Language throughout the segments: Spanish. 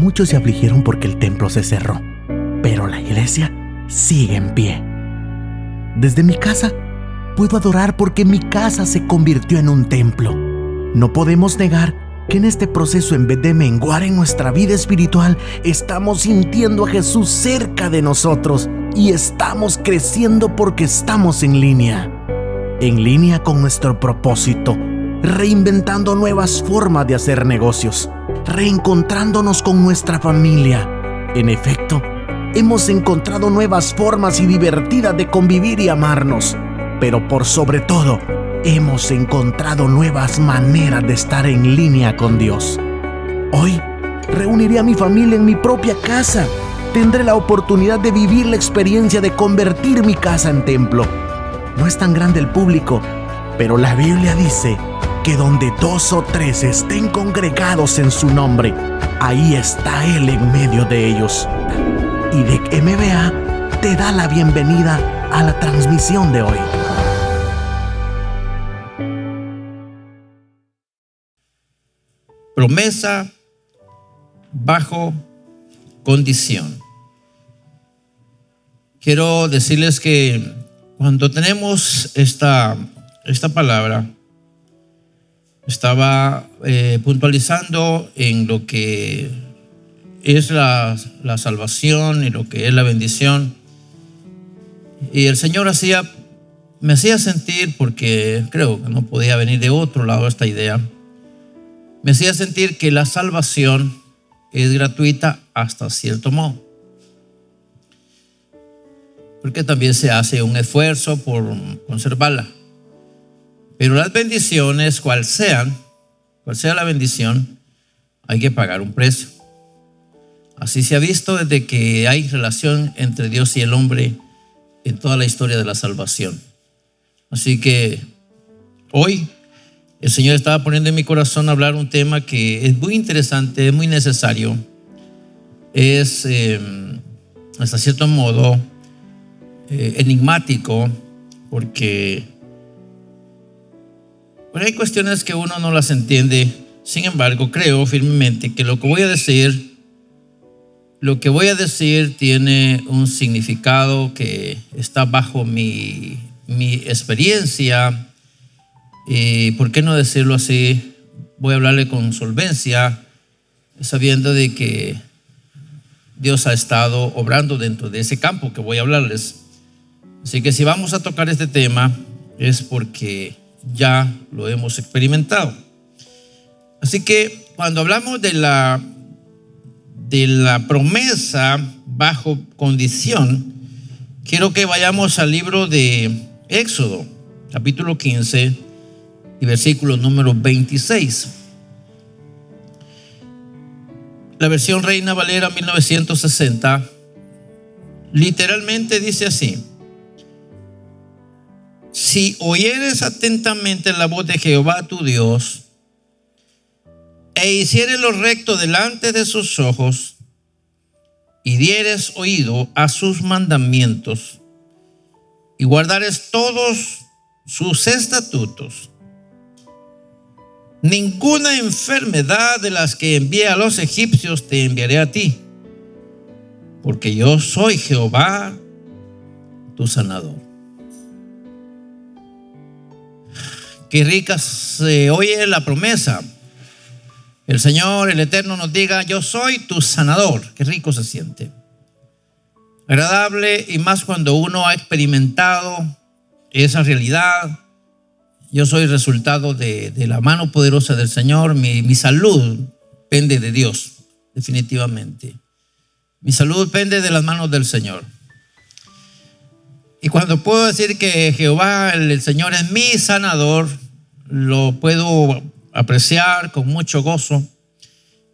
Muchos se afligieron porque el templo se cerró, pero la iglesia sigue en pie. Desde mi casa puedo adorar porque mi casa se convirtió en un templo. No podemos negar que en este proceso, en vez de menguar en nuestra vida espiritual, estamos sintiendo a Jesús cerca de nosotros y estamos creciendo porque estamos en línea con nuestro propósito, reinventando nuevas formas de hacer negocios, reencontrándonos con nuestra familia. En efecto, hemos encontrado nuevas formas y divertidas de convivir y amarnos, pero por sobre todo, hemos encontrado nuevas maneras de estar en línea con Dios. Hoy, reuniré a mi familia en mi propia casa. Tendré la oportunidad de vivir la experiencia de convertir mi casa en templo. No es tan grande el público, pero la Biblia dice que donde 2 o 3 estén congregados en su nombre, ahí está Él en medio de ellos. Y de MBA te da la bienvenida a la transmisión de hoy. Promesa bajo condición. Quiero decirles que cuando tenemos esta palabra, estaba puntualizando en lo que es la salvación y lo que es la bendición. Y el Señor me hacía sentir, porque creo que no podía venir de otro lado esta idea, me hacía sentir que la salvación es gratuita hasta cierto modo, porque también se hace un esfuerzo por conservarla. Pero las bendiciones, cual sea la bendición, hay que pagar un precio. Así se ha visto desde que hay relación entre Dios y el hombre en toda la historia de la salvación. Así que hoy el Señor estaba poniendo en mi corazón hablar un tema que es muy interesante, es muy necesario. Es hasta cierto modo enigmático, porque hay cuestiones que uno no las entiende. Sin embargo, creo firmemente que lo que voy a decir tiene un significado que está bajo mi experiencia. Y por qué no decirlo así, voy a hablarle con solvencia, sabiendo de que Dios ha estado obrando dentro de ese campo que voy a hablarles. Así que si vamos a tocar este tema es porque ya lo hemos experimentado. Así que cuando hablamos de la promesa bajo condición, quiero que vayamos al libro de Éxodo, capítulo 15 y versículo número 26. La versión Reina Valera 1960 literalmente dice así: si oyeres atentamente la voz de Jehová tu Dios, e hicieres lo recto delante de sus ojos, y dieres oído a sus mandamientos, y guardares todos sus estatutos, ninguna enfermedad de las que envié a los egipcios te enviaré a ti, porque yo soy Jehová tu sanador. Qué rica se oye la promesa. El Señor, el Eterno, nos diga: yo soy tu sanador. Qué rico se siente. Agradable, y más cuando uno ha experimentado esa realidad. Yo soy resultado de la mano poderosa del Señor. Mi salud pende de Dios, definitivamente. Mi salud pende de las manos del Señor. Y cuando puedo decir que Jehová, el Señor, es mi sanador, lo puedo apreciar con mucho gozo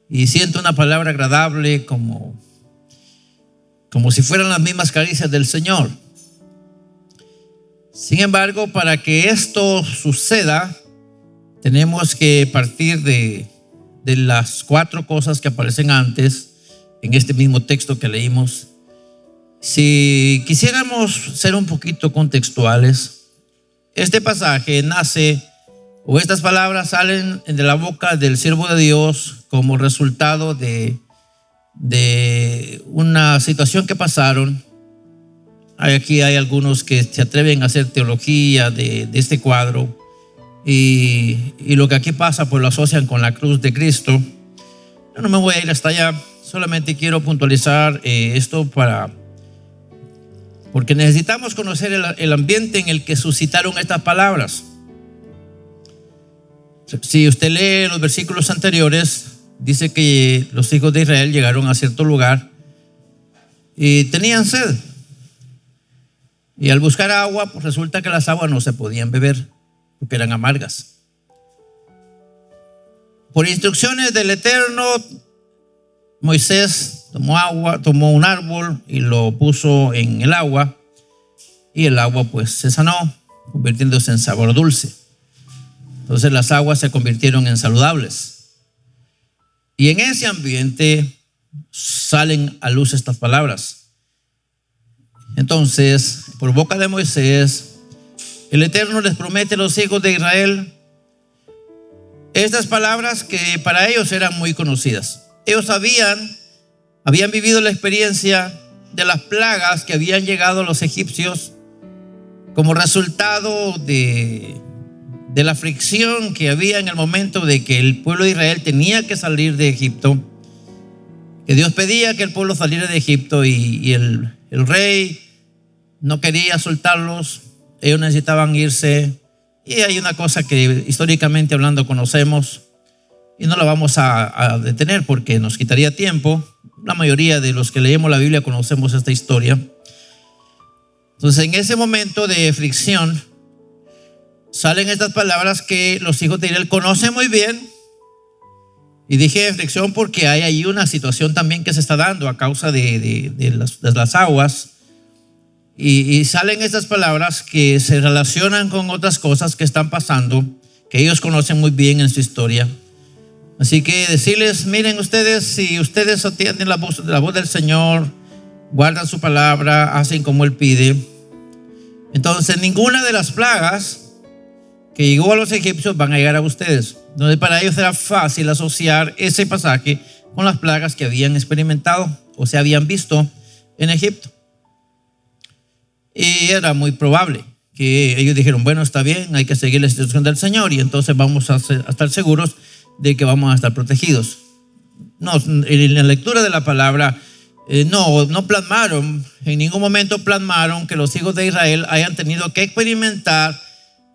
y siento una palabra agradable como si fueran las mismas caricias del Señor. Sin embargo, para que esto suceda, tenemos que partir de las 4 cosas que aparecen antes en este mismo texto que leímos. Si quisiéramos ser un poquito contextuales, este pasaje nace, o estas palabras salen de la boca del siervo de Dios como resultado de de una situación que pasaron. Aquí hay algunos que se atreven a hacer teología de este cuadro y lo que aquí pasa pues lo asocian con la cruz de Cristo. Yo no me voy a ir hasta allá, solamente quiero puntualizar esto porque necesitamos conocer el ambiente en el que suscitaron estas palabras. Si usted lee los versículos anteriores, dice que los hijos de Israel llegaron a cierto lugar y tenían sed. Y al buscar agua, pues resulta que las aguas no se podían beber porque eran amargas. Por instrucciones del Eterno, Moisés tomó un árbol y lo puso en el agua, y el agua pues se sanó, convirtiéndose en sabor dulce. Entonces las aguas se convirtieron en saludables. Y en ese ambiente salen a luz estas palabras. Entonces, por boca de Moisés, el Eterno les promete a los hijos de Israel estas palabras que para ellos eran muy conocidas. Ellos habían vivido la experiencia de las plagas que habían llegado a los egipcios como resultado de la aflicción que había en el momento de que el pueblo de Israel tenía que salir de Egipto, que Dios pedía que el pueblo saliera de Egipto y el rey no quería soltarlos, ellos necesitaban irse. Y hay una cosa que históricamente hablando conocemos y no la vamos a detener porque nos quitaría tiempo. La mayoría de los que leemos la Biblia conocemos esta historia. Entonces, en ese momento de fricción salen estas palabras que los hijos de Israel conocen muy bien. Y dije fricción porque hay ahí una situación también que se está dando a causa de las aguas. Y salen estas palabras que se relacionan con otras cosas que están pasando, que ellos conocen muy bien en su historia. Así que decirles, miren ustedes, si ustedes atienden la voz del Señor, guardan su palabra, hacen como Él pide, entonces ninguna de las plagas que llegó a los egipcios van a llegar a ustedes. Entonces para ellos era fácil asociar ese pasaje con las plagas que habían experimentado o se habían visto en Egipto. Y era muy probable que ellos dijeron, bueno, está bien, hay que seguir la instrucción del Señor y entonces vamos a estar seguros de que vamos a estar protegidos. No, en la lectura de la palabra no plasmaron, en ningún momento plasmaron que los hijos de Israel hayan tenido que experimentar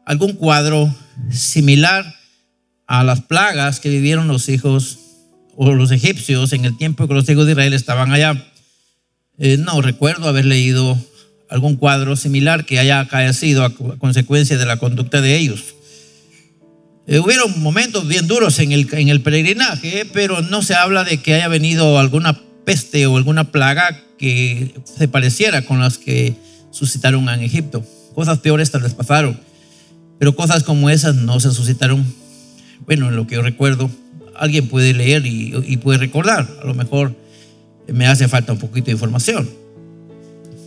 algún cuadro similar a las plagas que vivieron los hijos o los egipcios en el tiempo que los hijos de Israel estaban allá. No recuerdo haber leído algún cuadro similar que haya acaecido a consecuencia de la conducta de ellos. Hubieron momentos bien duros en el peregrinaje, pero no se habla de que haya venido alguna peste o alguna plaga que se pareciera con las que suscitaron en Egipto. Cosas peores tal vez pasaron, pero cosas como esas no se suscitaron. Bueno, en lo que yo recuerdo, alguien puede leer y puede recordar. A lo mejor me hace falta un poquito de información,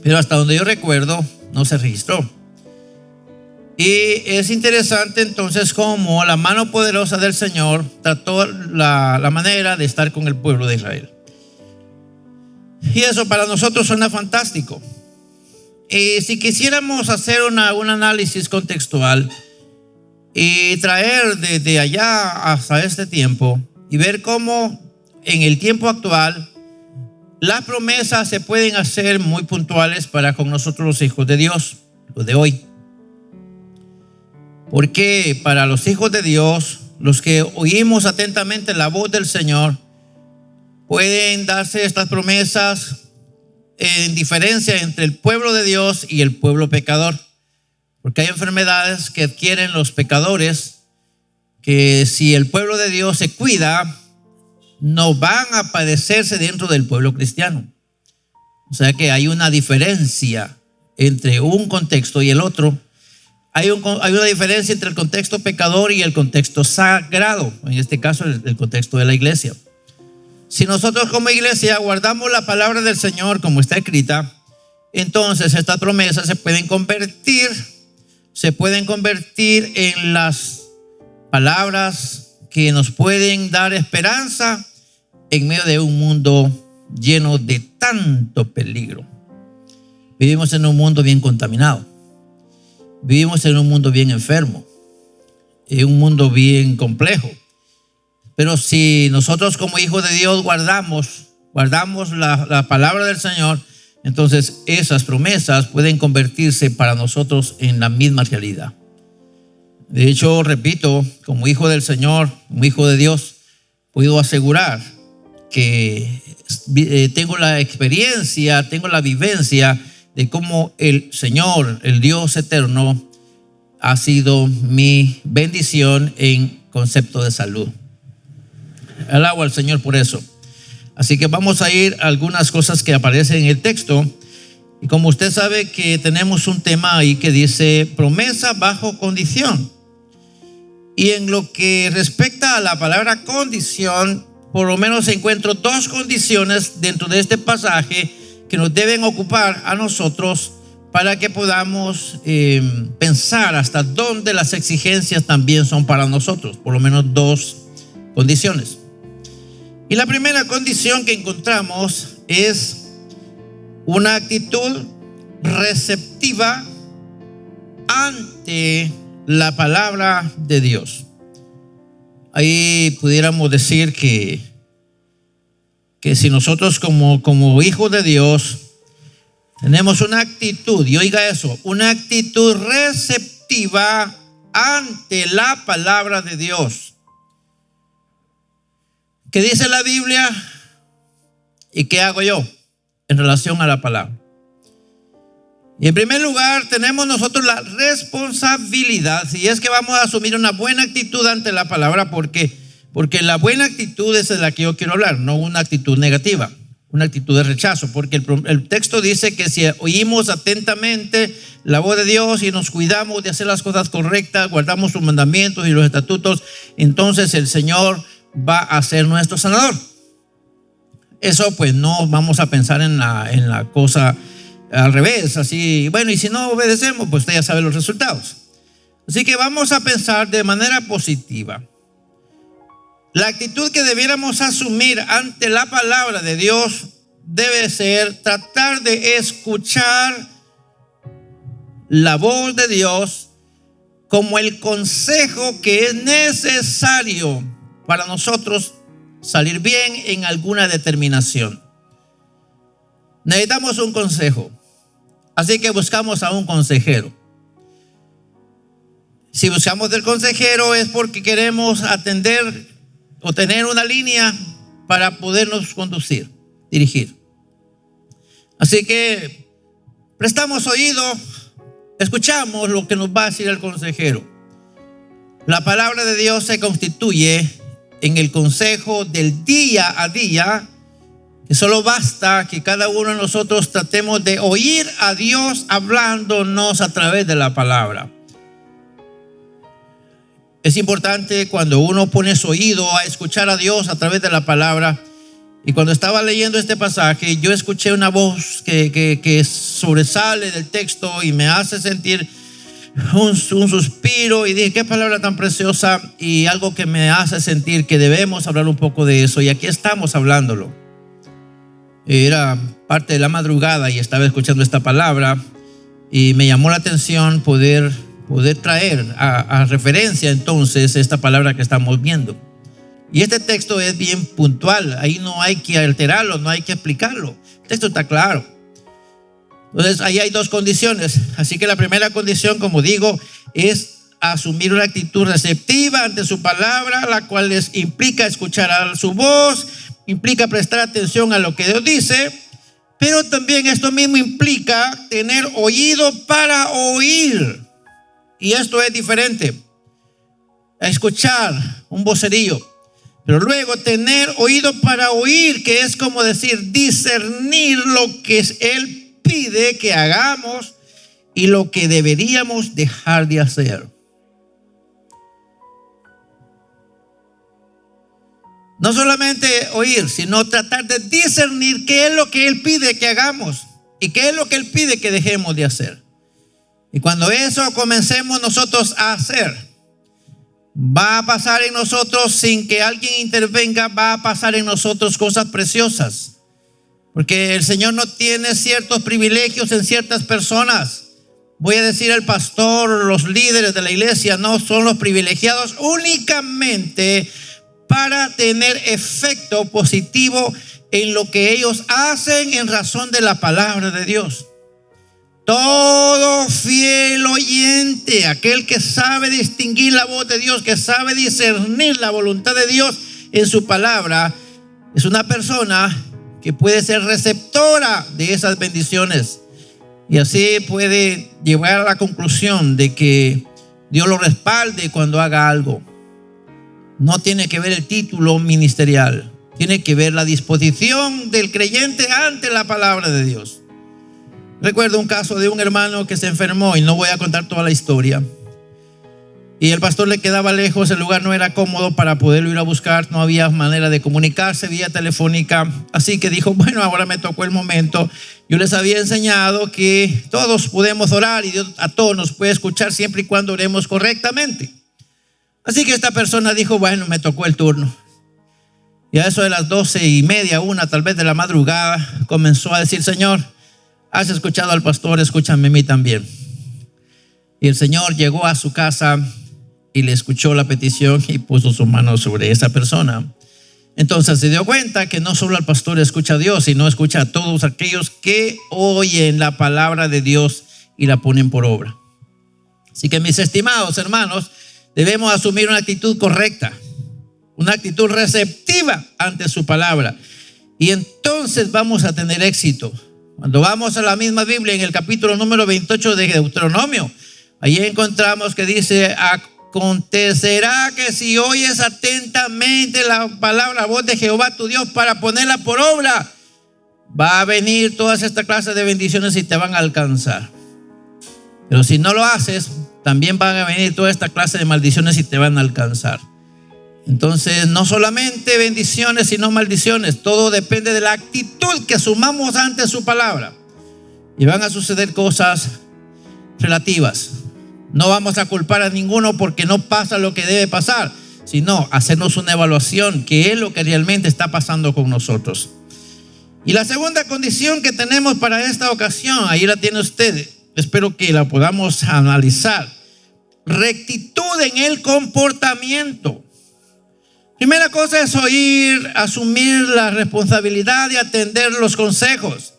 pero hasta donde yo recuerdo no se registró. Y es interesante entonces cómo la mano poderosa del Señor trató la manera de estar con el pueblo de Israel. Y eso para nosotros suena fantástico. Y si quisiéramos hacer un análisis contextual y traer desde allá hasta este tiempo y ver cómo en el tiempo actual las promesas se pueden hacer muy puntuales para con nosotros los hijos de Dios, los de hoy. Porque para los hijos de Dios, los que oímos atentamente la voz del Señor, pueden darse estas promesas en diferencia entre el pueblo de Dios y el pueblo pecador. Porque hay enfermedades que adquieren los pecadores que si el pueblo de Dios se cuida, no van a padecerse dentro del pueblo cristiano. O sea que hay una diferencia entre un contexto y el otro. Hay una diferencia entre el contexto pecador y el contexto sagrado, en este caso el contexto de la iglesia. Si nosotros como iglesia guardamos la palabra del Señor como está escrita, entonces estas promesas se pueden convertir en las palabras que nos pueden dar esperanza en medio de un mundo lleno de tanto peligro. Vivimos en un mundo bien contaminado. Vivimos en un mundo bien enfermo. En un mundo bien complejo. Pero si nosotros como hijos de Dios guardamos la palabra del Señor, entonces esas promesas pueden convertirse para nosotros en la misma realidad. De hecho, repito, como hijo del Señor, como hijo de Dios, puedo asegurar que tengo la experiencia, tengo la vivencia de cómo el Señor, el Dios eterno, ha sido mi bendición en concepto de salud. Alabo al Señor por eso. Así que vamos a ir a algunas cosas que aparecen en el texto. Y como usted sabe que tenemos un tema ahí que dice promesa bajo condición. Y en lo que respecta a la palabra condición, por lo menos encuentro dos condiciones dentro de este pasaje que nos deben ocupar a nosotros para que podamos pensar hasta dónde las exigencias también son para nosotros. Por lo menos dos condiciones. Y la primera condición que encontramos es una actitud receptiva ante la palabra de Dios. Ahí pudiéramos decir que si nosotros como hijos de Dios tenemos una actitud, y oiga eso, una actitud receptiva ante la palabra de Dios. ¿Qué dice la Biblia? ¿Y qué hago yo en relación a la palabra? Y en primer lugar, tenemos nosotros la responsabilidad, si es que vamos a asumir una buena actitud ante la palabra, porque la buena actitud es de la que yo quiero hablar, no una actitud negativa, una actitud de rechazo, porque el texto dice que si oímos atentamente la voz de Dios y nos cuidamos de hacer las cosas correctas, guardamos sus mandamientos y los estatutos, entonces el Señor va a ser nuestro sanador. Eso pues no vamos a pensar en la cosa al revés, así, bueno, y si no obedecemos, pues usted ya sabe los resultados. Así que vamos a pensar de manera positiva. La actitud que debiéramos asumir ante la palabra de Dios debe ser tratar de escuchar la voz de Dios como el consejo que es necesario para nosotros salir bien en alguna determinación. Necesitamos un consejo, así que buscamos a un consejero. Si buscamos del consejero es porque queremos atender o tener una línea para podernos conducir, dirigir. Así que prestamos oído, escuchamos lo que nos va a decir el consejero. La palabra de Dios se constituye en el consejo del día a día, que solo basta que cada uno de nosotros tratemos de oír a Dios hablándonos a través de la palabra. Es importante cuando uno pone su oído a escuchar a Dios a través de la palabra. Y cuando estaba leyendo este pasaje, yo escuché una voz que sobresale del texto y me hace sentir un suspiro, y dije, qué palabra tan preciosa, y algo que me hace sentir que debemos hablar un poco de eso, y aquí estamos hablándolo. Era parte de la madrugada y estaba escuchando esta palabra y me llamó la atención poder traer a referencia entonces esta palabra que estamos viendo. Y este texto es bien puntual, ahí no hay que alterarlo, no hay que explicarlo, el texto está claro. Entonces ahí hay dos condiciones. Así que la primera condición, como digo, es asumir una actitud receptiva ante su palabra, la cual implica escuchar a su voz, implica prestar atención a lo que Dios dice, pero también esto mismo implica tener oído para oír. Y esto es diferente a escuchar un vocerío, pero luego tener oído para oír, que es como decir, discernir lo que Él pide que hagamos y lo que deberíamos dejar de hacer. No solamente oír, sino tratar de discernir qué es lo que Él pide que hagamos y qué es lo que Él pide que dejemos de hacer. Y cuando eso comencemos nosotros a hacer, va a pasar en nosotros, sin que alguien intervenga, va a pasar en nosotros cosas preciosas. Porque el Señor no tiene ciertos privilegios en ciertas personas. Voy a decir el pastor, los líderes de la iglesia no son los privilegiados únicamente para tener efecto positivo en lo que ellos hacen en razón de la palabra de Dios. Todo fiel oyente, aquel que sabe distinguir la voz de Dios, que sabe discernir la voluntad de Dios en su palabra, es una persona que puede ser receptora de esas bendiciones. Y así puede llegar a la conclusión de que Dios lo respalde cuando haga algo. No tiene que ver el título ministerial, tiene que ver la disposición del creyente ante la palabra de Dios. Recuerdo un caso de un hermano que se enfermó, y no voy a contar toda la historia. Y el pastor le quedaba lejos, el lugar no era cómodo para poderlo ir a buscar, no había manera de comunicarse vía telefónica. Así que dijo, bueno, ahora me tocó el momento. Yo les había enseñado que todos podemos orar y Dios a todos nos puede escuchar siempre y cuando oremos correctamente. Así que esta persona dijo, bueno, me tocó el turno. Y a eso de las 12:30, 1 tal vez de la madrugada, comenzó a decir, Señor, has escuchado al pastor, escúchame a mí también. Y el Señor llegó a su casa y le escuchó la petición y puso su mano sobre esa persona. Entonces se dio cuenta que no solo al pastor escucha a Dios, sino escucha a todos aquellos que oyen la palabra de Dios y la ponen por obra. Así que, mis estimados hermanos, debemos asumir una actitud correcta, una actitud receptiva ante su palabra. Y entonces vamos a tener éxito. Cuando vamos a la misma Biblia, en el capítulo número 28 de Deuteronomio, ahí encontramos que dice, acontecerá que si oyes atentamente la palabra, la voz de Jehová tu Dios, para ponerla por obra, va a venir todas estas clases de bendiciones y te van a alcanzar. Pero si no lo haces, también van a venir toda esta clase de maldiciones y te van a alcanzar. Entonces, no solamente bendiciones, sino maldiciones. Todo depende de la actitud que asumamos ante su palabra. Y van a suceder cosas relativas. No vamos a culpar a ninguno porque no pasa lo que debe pasar, sino hacernos una evaluación, que es lo que realmente está pasando con nosotros. Y la segunda condición que tenemos para esta ocasión, ahí la tiene usted, espero que la podamos analizar. Rectitud en el comportamiento. Primera cosa es oír, asumir la responsabilidad de atender los consejos.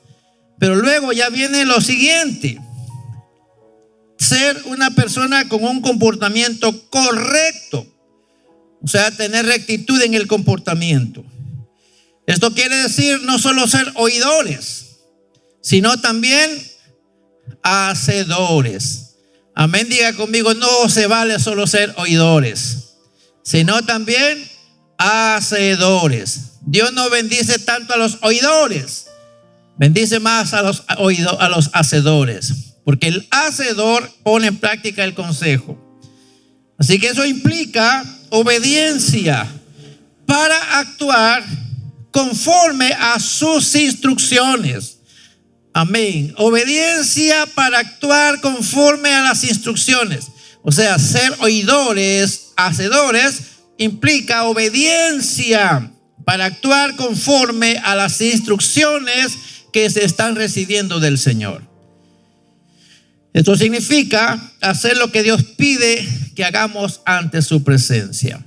Pero luego ya viene lo siguiente: ser una persona con un comportamiento correcto. O sea, tener rectitud en el comportamiento. Esto quiere decir no solo ser oidores, sino también hacedores. Amén, diga conmigo, no se vale solo ser oidores, sino también hacedores. Dios no bendice tanto a los oidores, bendice más a los hacedores, porque el hacedor pone en práctica el consejo. Así que eso implica obediencia para actuar conforme a sus instrucciones. Amén. Obediencia para actuar conforme a las instrucciones. O sea, ser oidores, hacedores, implica obediencia para actuar conforme a las instrucciones que se están recibiendo del Señor. Esto significa hacer lo que Dios pide que hagamos ante su presencia.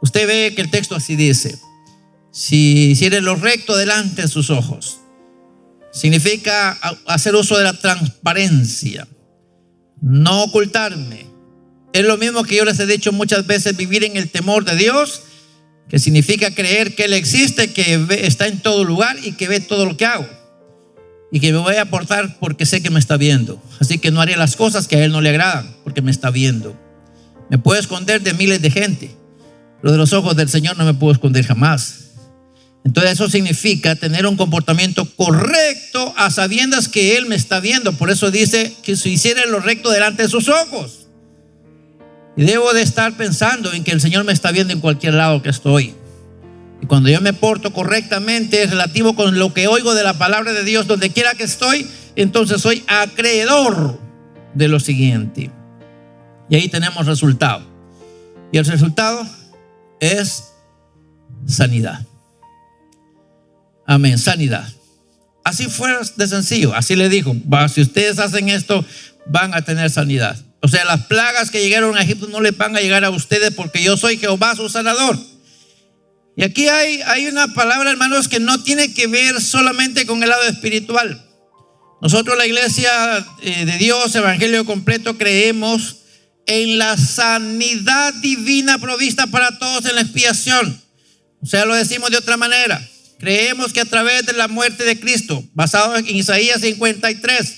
Usted ve que el texto así dice: si hiciere lo recto delante de sus ojos. Significa hacer uso de la transparencia, no ocultarme. Es lo mismo que yo les he dicho muchas veces: vivir en el temor de Dios, que significa creer que Él existe, que está en todo lugar y que ve todo lo que hago, y que me voy a portar porque sé que me está viendo. Así que no haré las cosas que a Él no le agradan, porque me está viendo. Me puedo esconder de miles de gente, pero de los ojos del Señor no me puedo esconder jamás. Entonces eso significa tener un comportamiento correcto a sabiendas que Él me está viendo. Por eso dice que si hiciera lo recto delante de sus ojos. Y debo de estar pensando en que el Señor me está viendo en cualquier lado que estoy. Y cuando yo me porto correctamente, es relativo con lo que oigo de la palabra de Dios, donde quiera que estoy, entonces soy acreedor de lo siguiente. Y ahí tenemos resultado. Y el resultado es sanidad. Amén, sanidad. Así fue de sencillo. Así le dijo: si ustedes hacen esto, van a tener sanidad. O sea, las plagas que llegaron a Egipto no les van a llegar a ustedes, porque yo soy Jehová su sanador. Y aquí hay una palabra, hermanos, que no tiene que ver solamente con el lado espiritual. Nosotros, la iglesia de Dios, Evangelio Completo, creemos en la sanidad divina provista para todos en la expiación. O sea, lo decimos de otra manera. Creemos que a través de la muerte de Cristo, basado en Isaías 53,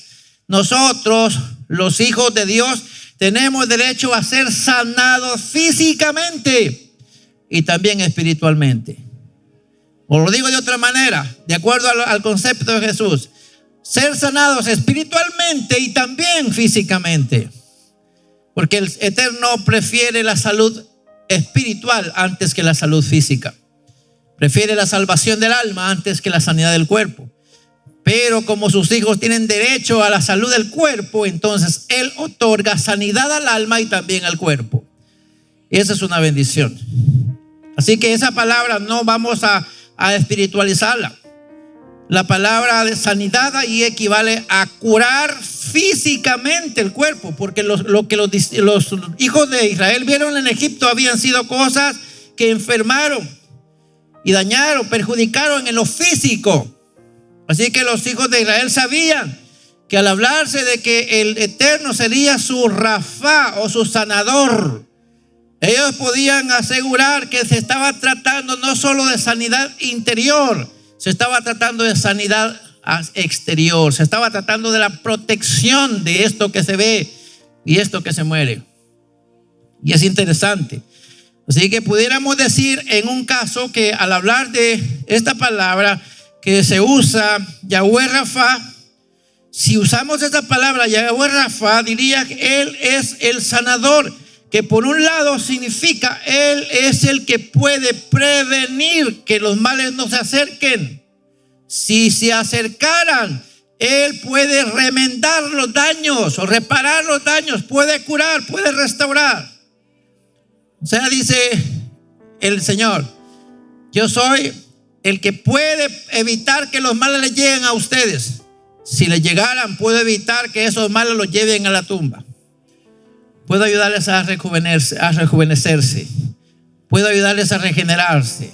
nosotros, los hijos de Dios, tenemos derecho a ser sanados físicamente y también espiritualmente. O lo digo de otra manera, de acuerdo al concepto de Jesús: ser sanados espiritualmente y también físicamente. Porque el Eterno prefiere la salud espiritual antes que la salud física. Prefiere la salvación del alma antes que la sanidad del cuerpo. Pero como sus hijos tienen derecho a la salud del cuerpo, entonces Él otorga sanidad al alma y también al cuerpo. Esa es una bendición. Así que esa palabra no vamos a espiritualizarla. La palabra de sanidad ahí equivale a curar físicamente el cuerpo, porque lo que los hijos de Israel vieron en Egipto habían sido cosas que enfermaron y dañaron, perjudicaron en lo físico. Así que los hijos de Israel sabían que al hablarse de que el Eterno sería su Rafa o su sanador, ellos podían asegurar que se estaba tratando no solo de sanidad interior, se estaba tratando de sanidad exterior, se estaba tratando de la protección de esto que se ve y esto que se muere. Y es interesante. Así que pudiéramos decir en un caso que al hablar de esta palabra que se usa, Yahweh Rafa, si usamos esta palabra Yahweh Rafa, diría que Él es el sanador, que por un lado significa Él es el que puede prevenir que los males no se acerquen. Si se acercaran, Él puede remendar los daños o reparar los daños, puede curar, puede restaurar. O sea, dice el Señor: yo soy el que puede evitar que los males les lleguen a ustedes. Si les llegaran, puedo evitar que esos males los lleven a la tumba. Puedo ayudarles a rejuvenecerse. Puedo ayudarles a regenerarse.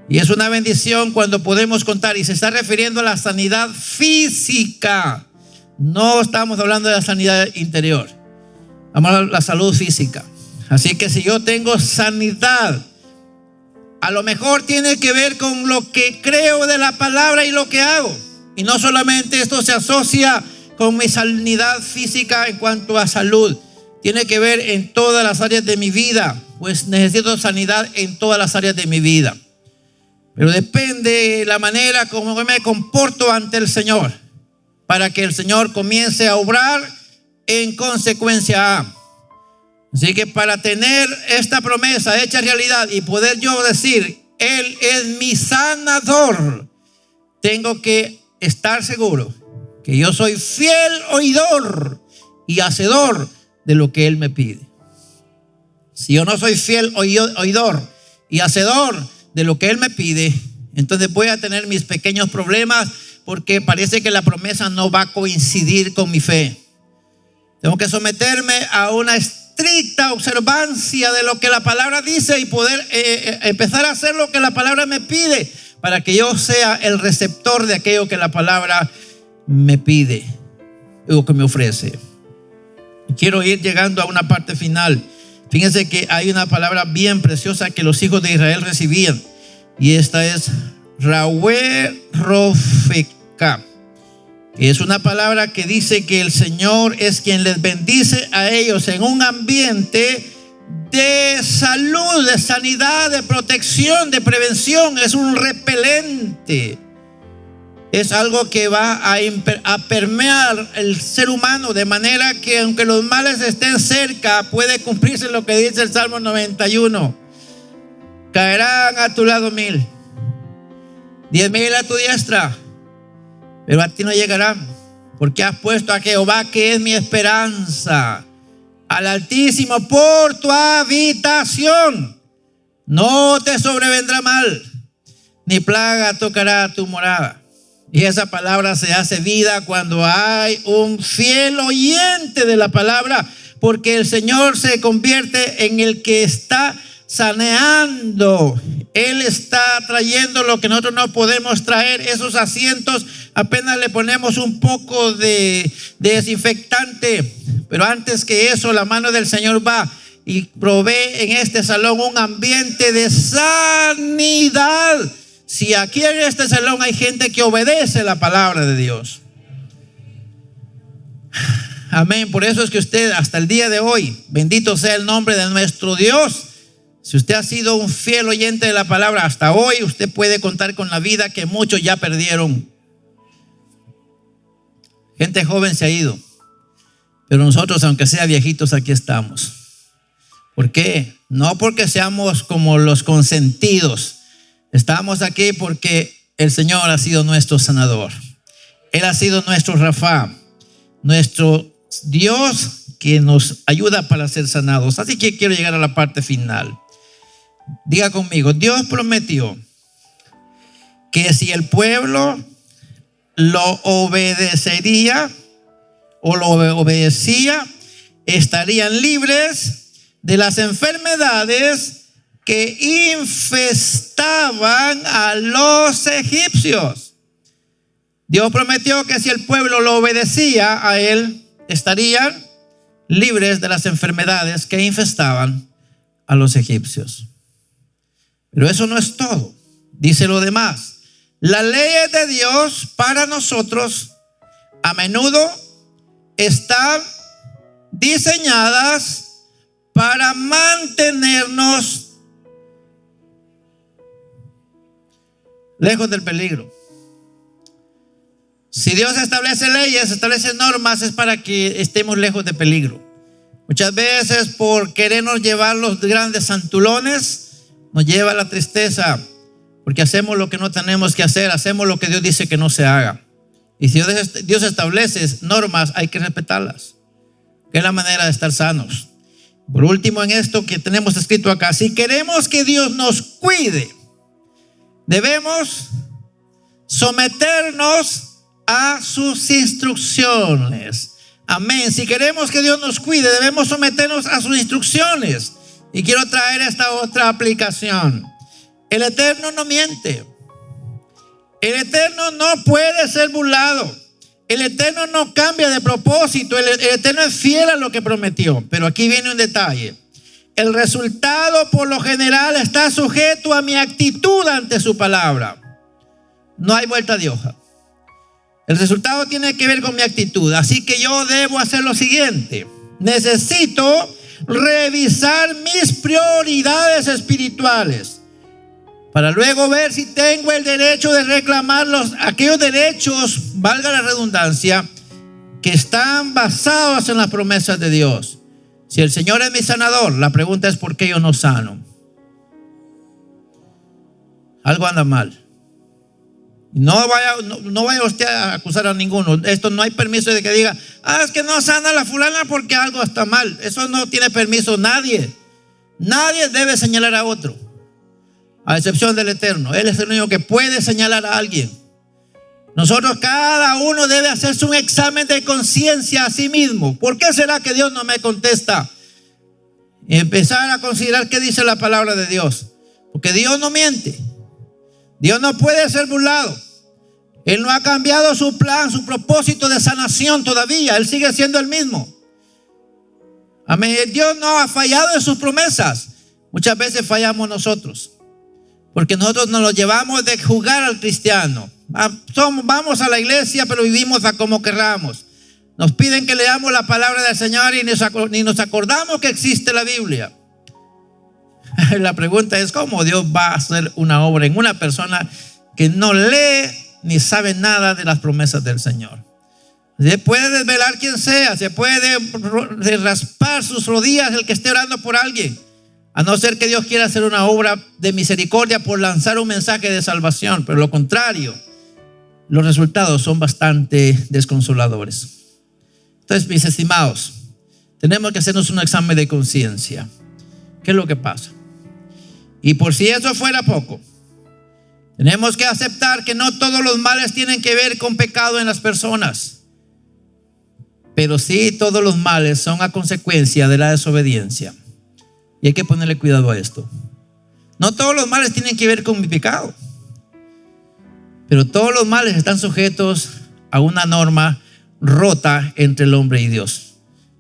Y es una bendición cuando podemos contar. Y se está refiriendo a la sanidad física. No estamos hablando de la sanidad interior. Vamos a la salud física. Así que si yo tengo sanidad, a lo mejor tiene que ver con lo que creo de la palabra y lo que hago. Y no solamente esto se asocia con mi sanidad física en cuanto a salud. Tiene que ver en todas las áreas de mi vida. Pues necesito sanidad en todas las áreas de mi vida. Pero depende de la manera como me comporto ante el Señor, para que el Señor comience a obrar en consecuencia a. Así que para tener esta promesa hecha realidad y poder yo decir, Él es mi sanador, tengo que estar seguro que yo soy fiel oidor y hacedor de lo que Él me pide. Si yo no soy fiel oidor y hacedor de lo que Él me pide, entonces voy a tener mis pequeños problemas, porque parece que la promesa no va a coincidir con mi fe. Tengo que someterme a una estricta observancia de lo que la palabra dice y poder empezar a hacer lo que la palabra me pide, para que yo sea el receptor de aquello que la palabra me pide o que me ofrece. Quiero ir llegando a una parte final. Fíjense que hay una palabra bien preciosa que los hijos de Israel recibían, y esta es Raweh Rofeka, que es una palabra que dice que el Señor es quien les bendice a ellos en un ambiente de salud, de sanidad, de protección, de prevención. Es un repelente. Es algo que va a permear el ser humano, de manera que aunque los males estén cerca, puede cumplirse lo que dice el Salmo 91. Caerán a tu lado 1000, 10,000 a tu diestra, pero a ti no llegarán, porque has puesto a Jehová, que es mi esperanza, al Altísimo por tu habitación. No te sobrevendrá mal, ni plaga tocará tu morada. Y esa palabra se hace vida cuando hay un fiel oyente de la palabra, porque el Señor se convierte en el que está saneando. Él está trayendo lo que nosotros no podemos traer. Esos asientos apenas le ponemos un poco de desinfectante, pero antes que eso la mano del Señor va y provee en este salón un ambiente de sanidad. Si aquí en este salón hay gente que obedece la palabra de Dios. Amén. Por eso es que usted hasta el día de hoy, bendito sea el nombre de nuestro Dios. Si usted ha sido un fiel oyente de la palabra hasta hoy, usted puede contar con la vida que muchos ya perdieron. Gente joven se ha ido, pero nosotros, aunque sea viejitos, aquí estamos. ¿Por qué? No porque seamos como los consentidos. Estamos aquí porque el Señor ha sido nuestro sanador. Él ha sido nuestro Rafa, nuestro Dios que nos ayuda para ser sanados. Así que quiero llegar a la parte final. Diga conmigo, Dios prometió que si el pueblo lo obedecería o lo obedecía, estarían libres de las enfermedades que infestaban a los egipcios. Dios prometió que si el pueblo lo obedecía a él, estarían libres de las enfermedades que infestaban a los egipcios. Pero eso no es todo. Dice lo demás. Las leyes de Dios para nosotros a menudo están diseñadas para mantenernos lejos del peligro. Si Dios establece leyes, establece normas, es para que estemos lejos de peligro. Muchas veces por querernos llevar los grandes santulones, nos lleva a la tristeza, porque hacemos lo que no tenemos que hacer, hacemos lo que Dios dice que no se haga. Y si Dios establece normas, hay que respetarlas, que es la manera de estar sanos. Por último, en esto que tenemos escrito acá, si queremos que Dios nos cuide, debemos someternos a sus instrucciones. Amén. Si queremos que Dios nos cuide, debemos someternos a sus instrucciones. Y quiero traer esta otra aplicación. El Eterno no miente. El Eterno no puede ser burlado. El Eterno no cambia de propósito. El Eterno es fiel a lo que prometió. Pero aquí viene un detalle. El resultado por lo general está sujeto a mi actitud ante su palabra. No hay vuelta de hoja. El resultado tiene que ver con mi actitud. Así que yo debo hacer lo siguiente. Necesito revisar mis prioridades espirituales para luego ver si tengo el derecho de reclamar aquellos derechos, valga la redundancia, que están basados en las promesas de Dios. Si el Señor es mi sanador, la pregunta es ¿por qué yo no sano? Algo anda mal. No vaya usted a acusar a ninguno. Esto no hay permiso de que diga, es que no sana la fulana porque algo está mal. Eso no tiene permiso nadie. Nadie debe señalar a otro, a excepción del Eterno. Él es el único que puede señalar a alguien. Nosotros, cada uno debe hacerse un examen de conciencia a sí mismo. ¿Por qué será que Dios no me contesta? Y empezar a considerar qué dice la palabra de Dios. Porque Dios no miente. Dios no puede ser burlado. Él no ha cambiado su plan, su propósito de sanación todavía. Él sigue siendo el mismo. Amén. Dios no ha fallado en sus promesas. Muchas veces fallamos nosotros, porque nosotros nos lo llevamos de jugar al cristiano. Vamos a la iglesia, pero vivimos a como querramos. Nos piden que leamos la palabra del Señor y ni nos acordamos que existe la Biblia. La pregunta es ¿cómo Dios va a hacer una obra en una persona que no lee ni sabe nada de las promesas del Señor? Se puede desvelar quien sea, se puede raspar sus rodillas el que esté orando por alguien, a no ser que Dios quiera hacer una obra de misericordia por lanzar un mensaje de salvación. Pero lo contrario, los resultados son bastante desconsoladores. Entonces, mis estimados, tenemos que hacernos un examen de conciencia. ¿Qué es lo que pasa? Y por si eso fuera poco, Tenemos que aceptar que no todos los males tienen que ver con pecado en las personas, pero sí todos los males son a consecuencia de la desobediencia. Y hay que ponerle cuidado a esto. No todos los males tienen que ver con mi pecado, pero todos los males están sujetos a una norma rota entre el hombre y Dios.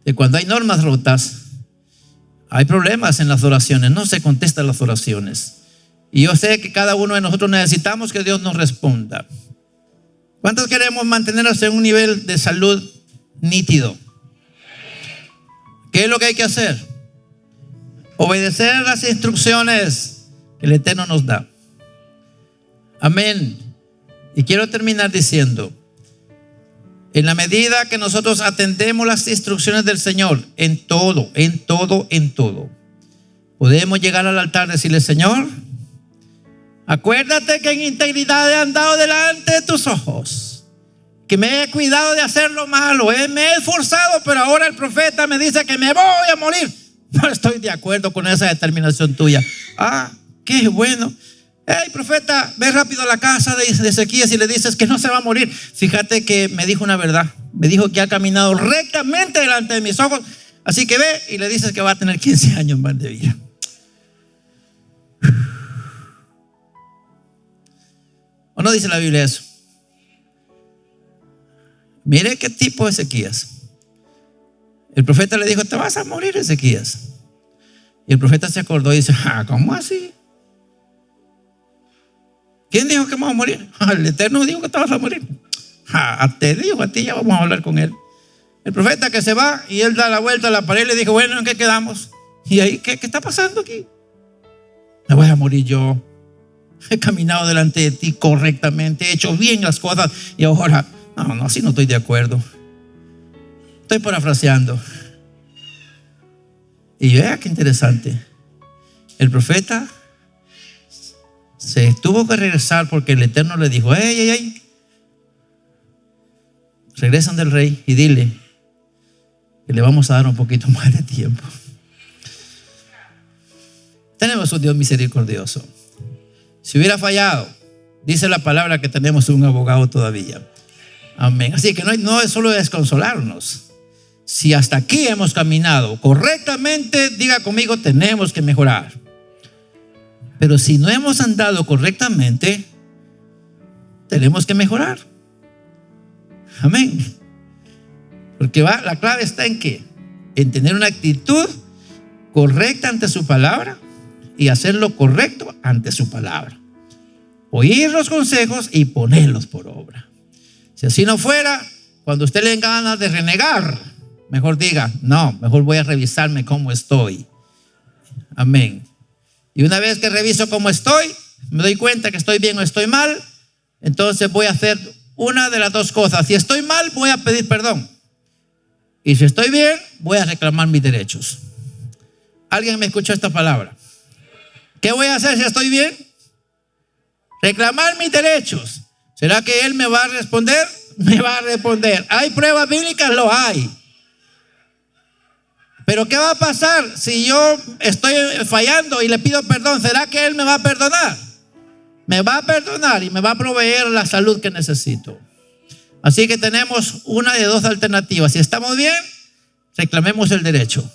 Y cuando hay normas rotas, hay problemas en las oraciones, no se contestan las oraciones. Y yo sé que cada uno de nosotros necesitamos que Dios nos responda. ¿Cuántos queremos mantenernos en un nivel de salud nítido? ¿Qué es lo que hay que hacer? Obedecer las instrucciones que el Eterno nos da. Amén. Y quiero terminar diciendo, en la medida que nosotros atendemos las instrucciones del Señor, en todo, podemos llegar al altar y decirle: Señor, acuérdate que en integridad he andado delante de tus ojos, que me he cuidado de hacer lo malo, me he esforzado, pero ahora el profeta me dice que me voy a morir. No estoy de acuerdo con esa determinación tuya. Qué bueno. Hey, profeta, ve rápido a la casa de Ezequías y le dices que no se va a morir. Fíjate que me dijo una verdad. Me dijo que ha caminado rectamente delante de mis ojos. Así que ve y le dices que va a tener 15 años más de vida. ¿O no dice la Biblia eso? Mire qué tipo de Ezequías. El profeta le dijo: te vas a morir, Ezequías. Y el profeta se acordó y dice: ¿cómo así? ¿Quién dijo que vamos a morir? El Eterno dijo que te vas a morir. Te dijo a ti, ya vamos a hablar con él. El profeta que se va y él da la vuelta a la pared y le dijo: bueno, ¿en qué quedamos? Y ahí, ¿qué está pasando aquí? Me voy a morir yo. He caminado delante de ti correctamente, he hecho bien las cosas y ahora, no, así no estoy de acuerdo. Estoy parafraseando. Y vea qué interesante. El profeta se tuvo que regresar porque el Eterno le dijo: hey, regresan del rey y dile que le vamos a dar un poquito más de tiempo. Tenemos un Dios misericordioso. Si hubiera fallado, dice la palabra que tenemos un abogado todavía. Amén. Así que no es solo desconsolarnos. Si hasta aquí hemos caminado correctamente, diga conmigo, tenemos que mejorar. Pero si no hemos andado correctamente, tenemos que mejorar. Amén. Porque la clave está en ¿qué? En tener una actitud correcta ante su palabra y hacer lo correcto ante su palabra. Oír los consejos y ponerlos por obra. Si así no fuera, cuando usted le den ganas de renegar, mejor diga: no, mejor voy a revisarme cómo estoy. Amén. Y una vez que reviso cómo estoy, me doy cuenta que estoy bien o estoy mal, entonces voy a hacer una de las dos cosas. Si estoy mal, voy a pedir perdón. Y si estoy bien, voy a reclamar mis derechos. ¿Alguien me escuchó esta palabra? ¿Qué voy a hacer si estoy bien? Reclamar mis derechos. ¿Será que Él me va a responder? Me va a responder. ¿Hay pruebas bíblicas? Lo hay. Pero ¿qué va a pasar si yo estoy fallando y le pido perdón? ¿Será que Él me va a perdonar? Me va a perdonar y me va a proveer la salud que necesito. Así que tenemos una de dos alternativas. Si estamos bien, reclamemos el derecho.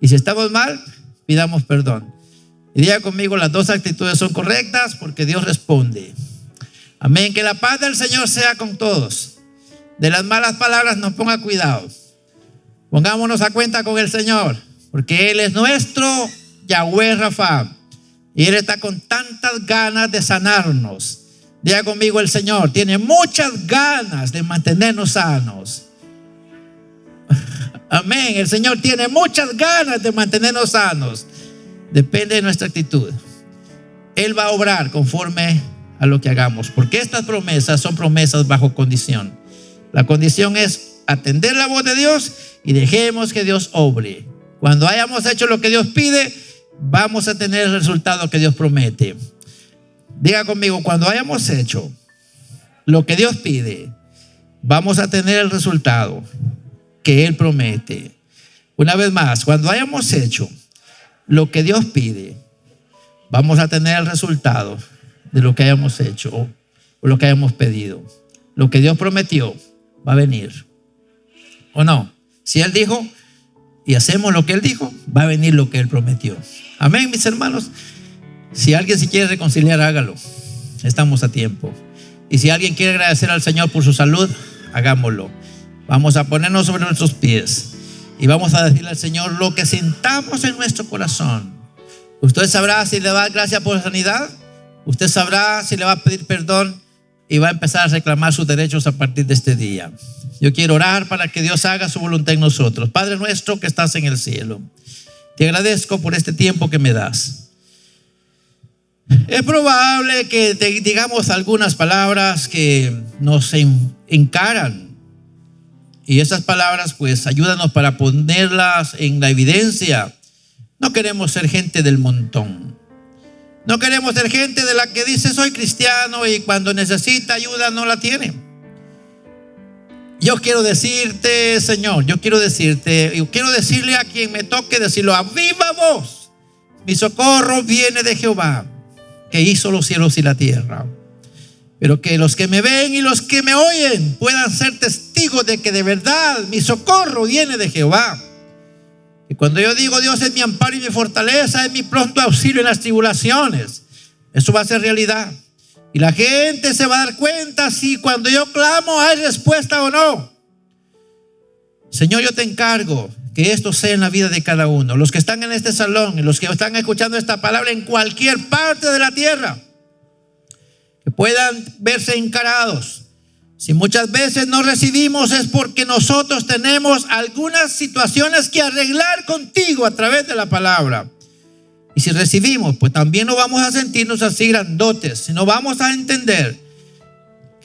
Y si estamos mal, pidamos perdón. Y diga conmigo: las dos actitudes son correctas porque Dios responde. Amén. Que la paz del Señor sea con todos. De las malas palabras nos ponga cuidado. Pongámonos a cuenta con el Señor, porque Él es nuestro Yahweh Rafa. Y Él está con tantas ganas de sanarnos. Diga conmigo: el Señor tiene muchas ganas de mantenernos sanos. Amén. El Señor tiene muchas ganas de mantenernos sanos. Depende de nuestra actitud. Él va a obrar conforme a lo que hagamos, porque estas promesas son promesas bajo condición. La condición es atender la voz de Dios y dejemos que Dios obre. Cuando hayamos hecho lo que Dios pide, vamos a tener el resultado que Dios promete. Diga conmigo: cuando hayamos hecho lo que Dios pide, vamos a tener el resultado que Él promete. Una vez más, cuando hayamos hecho lo que Dios pide, vamos a tener el resultado de lo que hayamos hecho o lo que hayamos pedido. Lo que Dios prometió va a venir. ¿O no? Si Él dijo y hacemos lo que Él dijo, va a venir lo que Él prometió. Amén, mis hermanos. Si alguien se quiere reconciliar, hágalo. Estamos a tiempo. Y si alguien quiere agradecer al Señor por su salud, hagámoslo. Vamos a ponernos sobre nuestros pies y vamos a decirle al Señor lo que sintamos en nuestro corazón. Usted sabrá si le va a dar gracias por la sanidad. Usted sabrá si le va a pedir perdón y va a empezar a reclamar sus derechos a partir de este día. Yo quiero orar para que Dios haga su voluntad en nosotros. Padre nuestro que estás en el cielo, te agradezco por este tiempo que me das. Es probable que te digamos algunas palabras que nos encaran. Y esas palabras pues ayúdanos para ponerlas en la evidencia. No queremos ser gente del montón. No queremos ser gente de la que dice soy cristiano y cuando necesita ayuda no la tiene. Yo quiero decirte, Señor, yo quiero decirle a quien me toque decirlo a viva voz: mi socorro viene de Jehová, que hizo los cielos y la tierra. Pero que los que me ven y los que me oyen puedan ser testigos de que de verdad mi socorro viene de Jehová. Y cuando yo digo Dios es mi amparo y mi fortaleza, es mi pronto auxilio en las tribulaciones, eso va a ser realidad. Y la gente se va a dar cuenta si cuando yo clamo hay respuesta o no. Señor, yo te encargo que esto sea en la vida de cada uno, los que están en este salón y los que están escuchando esta palabra en cualquier parte de la tierra, que puedan verse encarados. Si muchas veces no recibimos es porque nosotros tenemos algunas situaciones que arreglar contigo a través de la palabra. Y si recibimos, pues también no vamos a sentirnos así grandotes, sino vamos a entender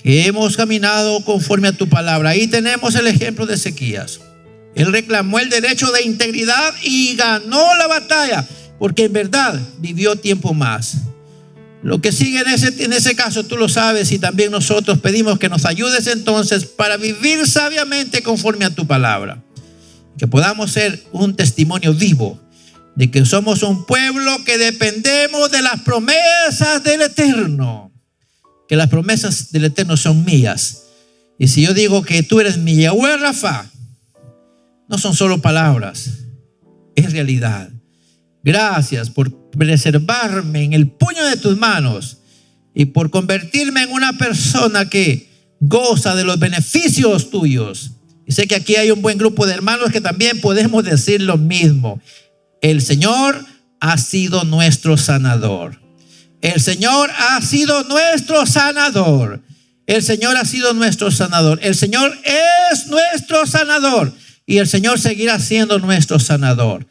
que hemos caminado conforme a tu palabra. Ahí tenemos el ejemplo de Ezequías. Él reclamó el derecho de integridad y ganó la batalla, porque en verdad vivió tiempo más. Lo que sigue en ese caso tú lo sabes, y también nosotros pedimos que nos ayudes entonces para vivir sabiamente conforme a tu palabra. Que podamos ser un testimonio vivo de que somos un pueblo que dependemos de las promesas del Eterno. Que las promesas del Eterno son mías. Y si yo digo que tú eres mi Yahweh Rafa, no son solo palabras, es realidad. Gracias por preservarme en el puño de tus manos y por convertirme en una persona que goza de los beneficios tuyos. Y sé que aquí hay un buen grupo de hermanos que también podemos decir lo mismo. El Señor ha sido nuestro sanador. El Señor ha sido nuestro sanador. El Señor ha sido nuestro sanador. El Señor es nuestro sanador. Y el Señor seguirá siendo nuestro sanador.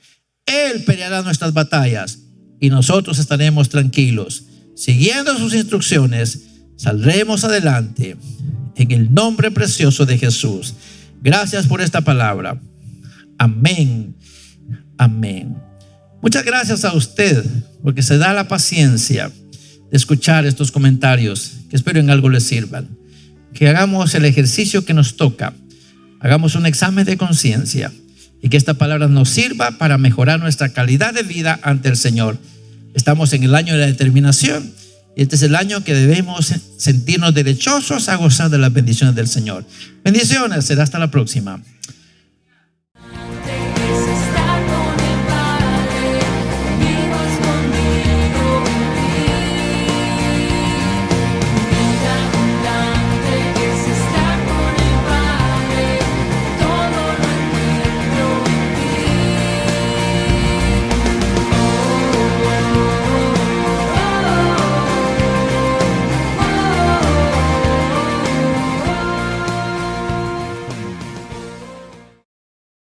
Él peleará nuestras batallas y nosotros estaremos tranquilos. Siguiendo sus instrucciones, saldremos adelante en el nombre precioso de Jesús. Gracias por esta palabra. Amén. Amén. Muchas gracias a usted porque se da la paciencia de escuchar estos comentarios que espero en algo les sirvan. Que hagamos el ejercicio que nos toca. Hagamos un examen de conciencia y que esta palabra nos sirva para mejorar nuestra calidad de vida ante el Señor. Estamos en el año de la determinación y este es el año que debemos sentirnos derechosos a gozar de las bendiciones del Señor. Bendiciones, será hasta la próxima.